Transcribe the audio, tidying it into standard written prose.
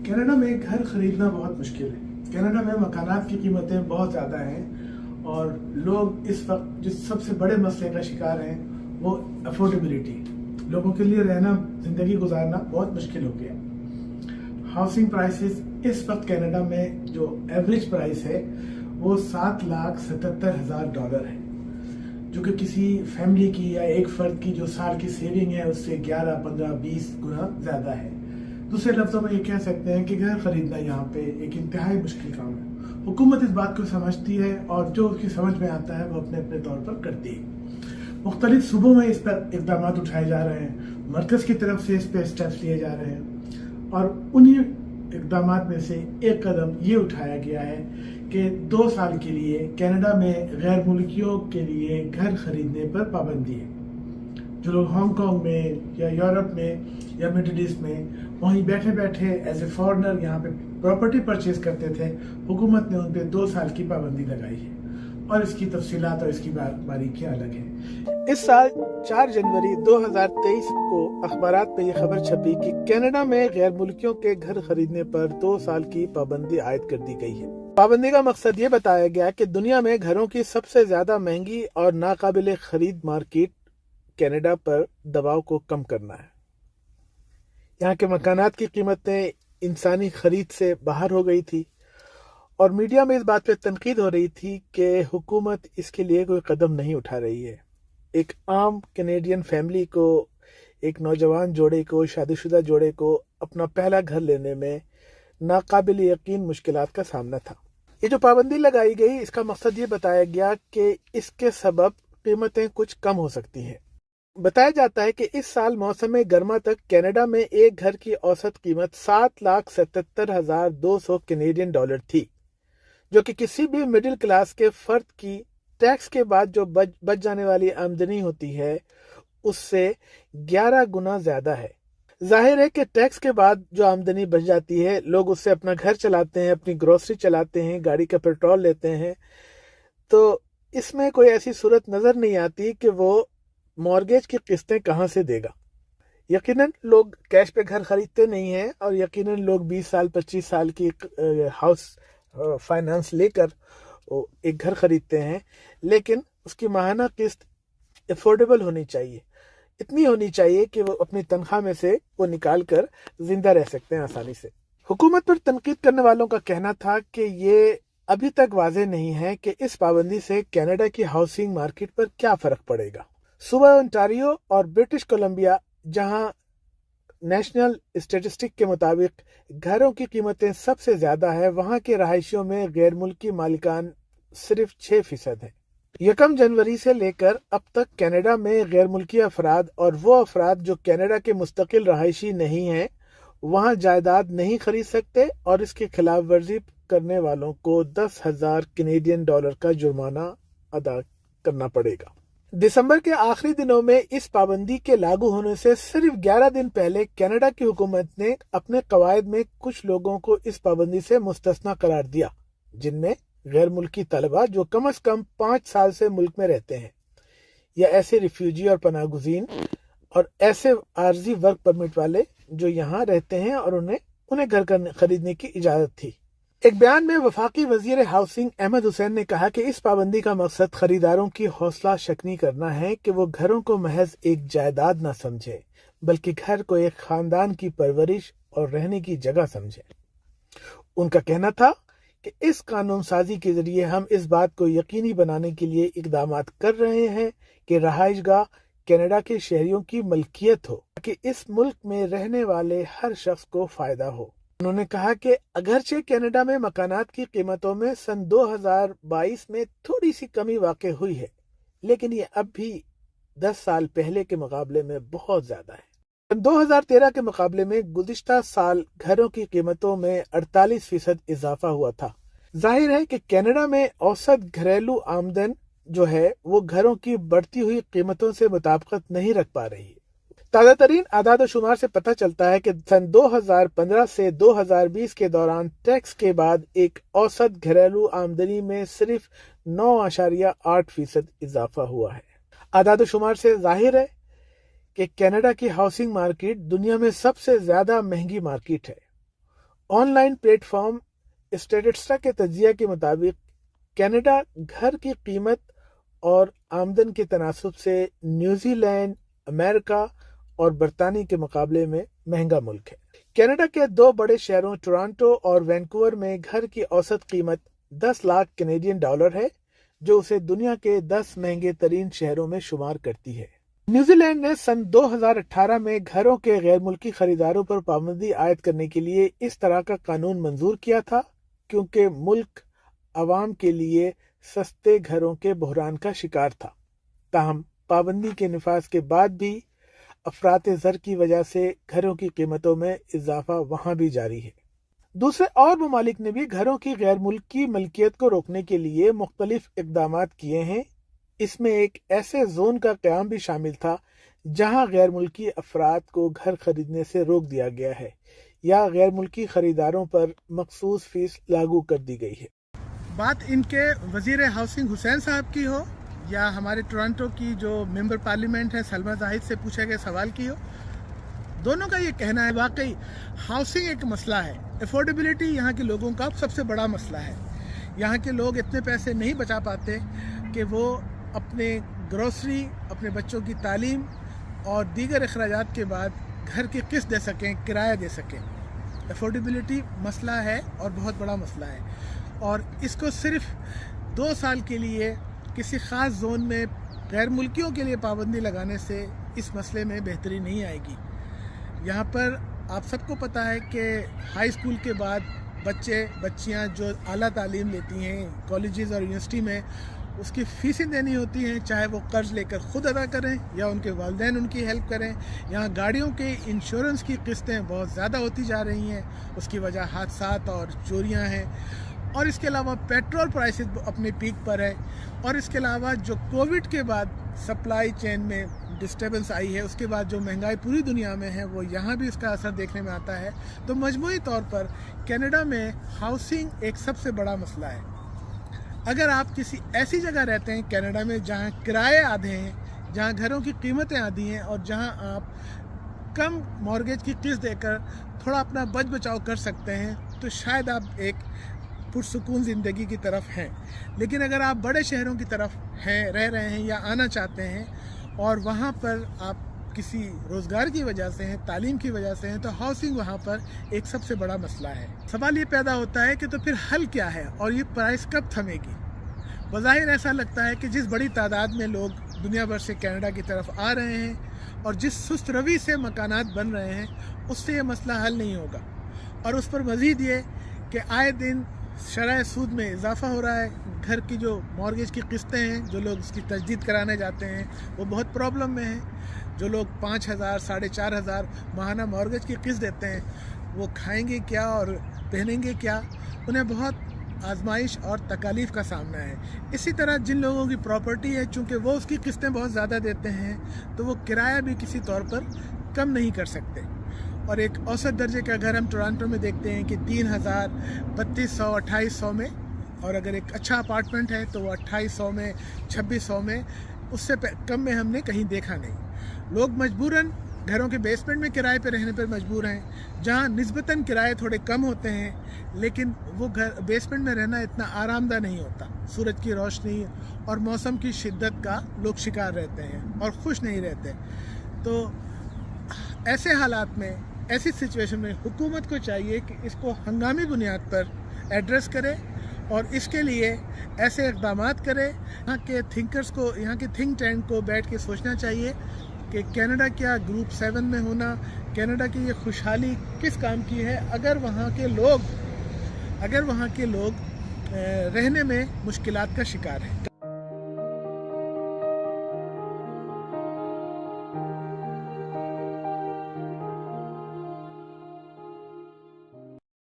Canada में घर खरीदना बहुत मुश्किल है। कनाडा में मकानात की कीमतें बहुत ज़्यादा हैं और लोग इस वक्त जिस सबसे बड़े मसले का शिकार हैं वो अफोर्डेबिलिटी। लोगों के लिए रहना, ज़िंदगी गुजारना बहुत मुश्किल हो गया। हाउसिंग प्राइसेस इस वक्त कनाडा में जो एवरेज प्राइस है वो $7,77,000 है, जो कि किसी फैमिली की या एक फर्द की जो साल की सेविंग है उससे 11, 15, 20 गुना ज़्यादा है। दूसरे लफ्ज़ों में ये कह सकते हैं कि घर खरीदना यहाँ पे एक इंतहाई मुश्किल काम है। हुकूमत इस बात को समझती है और जो उसकी समझ में आता है वो अपने अपने तौर पर करती है। मुख्तलिफ सूबों में इस पर इक़दाम उठाए जा रहे हैं, मरकज़ की तरफ से इस पर स्टेप्स लिए जा रहे हैं और उन्हीं इक़दाम में से एक कदम ये उठाया गया है कि 2 साल के लिए कनाडा में गैर मुल्कियों के लिए घर खरीदने पर पाबंदी है। जो लोग हांगकांग में या यूरोप में या मिडिल ईस्ट में वहीं बैठे बैठे एज ए फॉरेनर यहाँ पे प्रॉपर्टी परचेज करते थे, हुकूमत ने उन पे 2 साल की पाबंदी लगाई है और इसकी तफसीलात और इसकी बारीकियां अलग हैं। इस साल 4 जनवरी 2023 को अखबारात में ये खबर छपी कि कनाडा में गैर मुल्कियों के घर खरीदने पर 2 साल की पाबंदी आयद कर दी गई है। पाबंदी का मकसद ये बताया गया कि दुनिया में घरों की सबसे ज्यादा महंगी और नाकाबिले खरीद मार्केट कनाडा पर दबाव को कम करना है। यहाँ के मकानात की कीमतें इंसानी खरीद से बाहर हो गई थी और मीडिया में इस बात पे तनकीद हो रही थी कि हुकूमत इसके लिए कोई कदम नहीं उठा रही है। एक आम कैनेडियन फैमिली को, एक नौजवान जोड़े को, शादीशुदा जोड़े को अपना पहला घर लेने में नाकाबिल यकीन मुश्किलात का सामना था। ये जो पाबंदी लगाई गई, इसका मकसद ये बताया गया कि इसके सबब कीमतें कुछ कम हो सकती हैं। बताया जाता है कि इस साल मौसम गर्मा तक कनाडा में एक घर की औसत कीमत $7,77,200 कैनेडियन डॉलर थी, जो कि किसी भी मिडिल क्लास के फर्द की टैक्स के बाद जो बच जाने वाली आमदनी होती है उससे 11 गुना ज्यादा है। जाहिर है कि टैक्स के बाद जो आमदनी बच जाती है, लोग उससे अपना घर चलाते हैं, अपनी ग्रोसरी चलाते हैं, गाड़ी का पेट्रोल लेते हैं, तो इसमें कोई ऐसी सूरत नजर नहीं आती कि वो मॉर्गेज की किस्तें कहां से देगा। यकीनन लोग कैश पे घर खरीदते नहीं हैं और यकीनन लोग 20 साल 25 साल की हाउस फाइनेंस लेकर एक घर खरीदते हैं, लेकिन उसकी माहाना किस्त अफोर्डेबल होनी चाहिए, इतनी होनी चाहिए कि वो अपनी तनख्वाह में से वो निकाल कर जिंदा रह सकते हैं आसानी से। हुकूमत पर तनकीद करने वालों का कहना था कि ये अभी तक वाज़ेह नहीं है कि इस पाबंदी से कनाडा की हाउसिंग मार्केट पर क्या फर्क पड़ेगा। सूबा ओंटारियो और ब्रिटिश कोलंबिया, जहां नेशनल स्टैटिस्टिक के मुताबिक घरों की कीमतें सबसे ज्यादा है, वहां के रहायशियों में गैर मुल्की मालिकान सिर्फ 6% है। 1 जनवरी से लेकर अब तक कनाडा में गैर मुल्की अफराद और वो अफराद जो कनाडा के मुस्तकिल रहायशी नहीं हैं वहां जायदाद नहीं खरीद सकते और इसकी खिलाफ वर्जी करने वालों को $10,000 कैनेडियन डॉलर का जुर्माना अदा करना पड़ेगा। दिसंबर के आखिरी दिनों में इस पाबंदी के लागू होने से सिर्फ 11 दिन पहले कनाडा की हुकूमत ने अपने कवायद में कुछ लोगों को इस पाबंदी से मुस्तस्ना करार दिया, जिनमें गैर मुल्की तलबा जो कम से कम 5 साल से मुल्क में रहते हैं, या ऐसे रिफ्यूजी और पनाहगुज़ीन और ऐसे आर्जी वर्क परमिट वाले जो यहाँ रहते हैं और उन्हें घर खरीदने की इजाजत थी। एक बयान में वफाकी वजीर हाउसिंग अहमद हुसैन ने कहा कि इस पाबंदी का मकसद खरीदारों की हौसला शकनी करना है कि वो घरों को महज एक जायदाद न समझे, बल्कि घर को एक खानदान की परवरिश और रहने की जगह समझे। उनका कहना था कि इस कानून साजी के जरिए हम इस बात को यकीनी बनाने के लिए इकदाम कर रहे हैं कि रहायशगाह कनाडा के शहरियों की मलकियत हो, ताकि इस मुल्क में रहने वाले हर शख्स को फायदा हो। उन्होंने कहा कि अगरचे कनाडा में मकानात की कीमतों में सन 2022 में थोड़ी सी कमी वाक़ई हुई है, लेकिन ये अब भी 10 साल पहले के मुकाबले में बहुत ज्यादा है। सन 2013 के मुकाबले में गुज़िश्ता साल घरों की कीमतों में 48% इजाफा हुआ था। जाहिर है कि कनाडा में औसत घरेलू आमदन जो है वो घरों की बढ़ती हुई कीमतों से मुताबिकत नहीं रख पा रही है। ताज़ा तरीन आदाद शुमार से पता चलता है कि सन 2015 से 2020 के दौरान टैक्स के बाद एक औसत घरेलू आमदनी में सिर्फ 9.8% इजाफा हुआ है। आदाद शुमार से जाहिर है कि कनाडा की हाउसिंग मार्केट दुनिया में सबसे ज्यादा महंगी मार्केट है ऑन लाइन प्लेटफॉर्म स्टैटिस्टिका के तजिया के मुताबिक कनाडा घर की कीमत और आमदन के तनासब से न्यूजीलैंड, अमेरिका और बरतानिया के मुकाबले में महंगा मुल्क है। कनाडा के दो बड़े शहरों टोरंटो और वैंकूवर में घर की औसत कीमत 10 लाख कैनेडियन डॉलर है, जो उसे दुनिया के 10 महंगे तरीन शहरों में शुमार करती है। न्यूजीलैंड ने सन 2018 में घरों के गैर मुल्की खरीदारों पर पाबंदी आयद करने के लिए इस तरह का कानून मंजूर किया था, क्योंकि मुल्क अवाम के लिए सस्ते घरों के बहरान का शिकार था। ताहम पाबंदी के निफाज के बाद भी अफरात ज़र की वजह से घरों की कीमतों में इजाफा वहां भी जारी है। दूसरे और ममालिक ने भी घरों की गैर मुल्की मलकियत को रोकने के लिए मुख्तलिफ इकदाम किए हैं। इसमें एक ऐसे जोन का क़याम भी शामिल था जहां गैर मुल्की अफराद को घर खरीदने से रोक दिया गया है या गैर मुल्की खरीदारों पर मखसूस फीस लागू कर दी गई है। बात इनके वजीर हाउसिंग हुसैन साहब की हो या हमारे टोरंटो की जो मेंबर पार्लियामेंट है सलमा जाहिद से पूछे गए सवाल की हो, दोनों का ये कहना है वाकई हाउसिंग एक मसला है। अफोर्डेबिलिटी यहाँ के लोगों का सबसे बड़ा मसला है। यहाँ के लोग इतने पैसे नहीं बचा पाते कि वो अपने ग्रोसरी, अपने बच्चों की तालीम और दीगर अखराजात के बाद घर की किस्त दे सकें, किराया दे सकें। अफोर्डेबिलिटी मसला है और बहुत बड़ा मसला है, और इसको सिर्फ 2 साल के लिए किसी ख़ास जोन में गैर मुल्कियों के लिए पाबंदी लगाने से इस मसले में बेहतरी नहीं आएगी। यहाँ पर आप सबको पता है कि हाई स्कूल के बाद बच्चियाँ जो आला तालीम लेती हैं कॉलेजेस और यूनिवर्सिटी में, उसकी फ़ीसें देनी होती हैं, चाहे वो कर्ज़ लेकर ख़ुद अदा करें या उनके वालिदैन उनकी हेल्प करें। यहाँ गाड़ियों के इंश्योरेंस की किस्तें बहुत ज़्यादा होती जा रही हैं, उसकी वजह हादसात और चोरियाँ हैं। और इसके अलावा पेट्रोल प्राइसेस अपने पीक पर है, और इसके अलावा जो कोविड के बाद सप्लाई चेन में डिस्टर्बेंस आई है, उसके बाद जो महंगाई पूरी दुनिया में है वो यहाँ भी इसका असर देखने में आता है। तो मजमूई तौर पर कनाडा में हाउसिंग एक सबसे बड़ा मसला है। अगर आप किसी ऐसी जगह रहते हैं कनाडा में जहाँ किराए आधे हैं, जहाँ घरों की कीमतें आधी हैं और जहाँ आप कम मॉर्गेज की किस्त देकर थोड़ा अपना बच बचाव कर सकते हैं, तो शायद आप एक पुरसुकून ज़िंदगी की तरफ हैं। लेकिन अगर आप बड़े शहरों की तरफ हैं, रह रहे हैं या आना चाहते हैं और वहाँ पर आप किसी रोज़गार की वजह से हैं, तालीम की वजह से हैं, तो हाउसिंग वहाँ पर एक सबसे बड़ा मसला है। सवाल ये पैदा होता है कि तो फिर हल क्या है और ये प्राइस कब थमेगी। बज़ाहिर ऐसा लगता है कि जिस बड़ी तादाद में लोग दुनिया भर से कनाडा की तरफ आ रहे हैं और जिस सुस्त रवि से मकानात बन रहे हैं, उससे ये मसला हल नहीं होगा। और उस पर मज़ीद ये कि आए दिन शरह सूद में इजाफा हो रहा है। घर की जो मॉर्गेज की किस्तें हैं, जो लोग उसकी तजदीद कराने जाते हैं वो बहुत प्रॉब्लम में हैं। जो लोग 5,000 4,500 माहाना मॉर्गेज की किस्त देते हैं, वो खाएंगे क्या और पहनेंगे क्या, उन्हें बहुत आजमाइश और तकालीफ का सामना है। इसी तरह जिन लोगों की प्रॉपर्टी है, चूँकि वो उसकी किस्तें बहुत ज़्यादा देते हैं, तो वो किराया भी किसी तौर पर कम नहीं कर सकते। और एक औसत दर्जे का घर हम टोरंटो में देखते हैं कि 3,000, 3,200, 2,800 में, और अगर एक अच्छा अपार्टमेंट है तो वो 2,800 में, 2,600 में, उससे कम में हमने कहीं देखा नहीं। लोग मजबूरन घरों के बेसमेंट में किराए पे रहने पर मजबूर हैं, जहाँ निस्बतन किराए थोड़े कम होते हैं, लेकिन वो घर बेसमेंट में रहना इतना आरामदा नहीं होता। सूरज की रोशनी और मौसम की शिद्दत का लोग शिकार रहते हैं और खुश नहीं रहते। तो ऐसे हालात में, ऐसी सिचुएशन में हुकूमत को चाहिए कि इसको हंगामी बुनियाद पर एड्रेस करे और इसके लिए ऐसे इक़दाम करे। यहाँ के थिंकर्स को, यहाँ के थिंक टैंक को बैठ के सोचना चाहिए कि कनाडा क्या ग्रुप 7 में होना, कनाडा की ये खुशहाली किस काम की है अगर वहाँ के लोग रहने में मुश्किलात का शिकार हैं।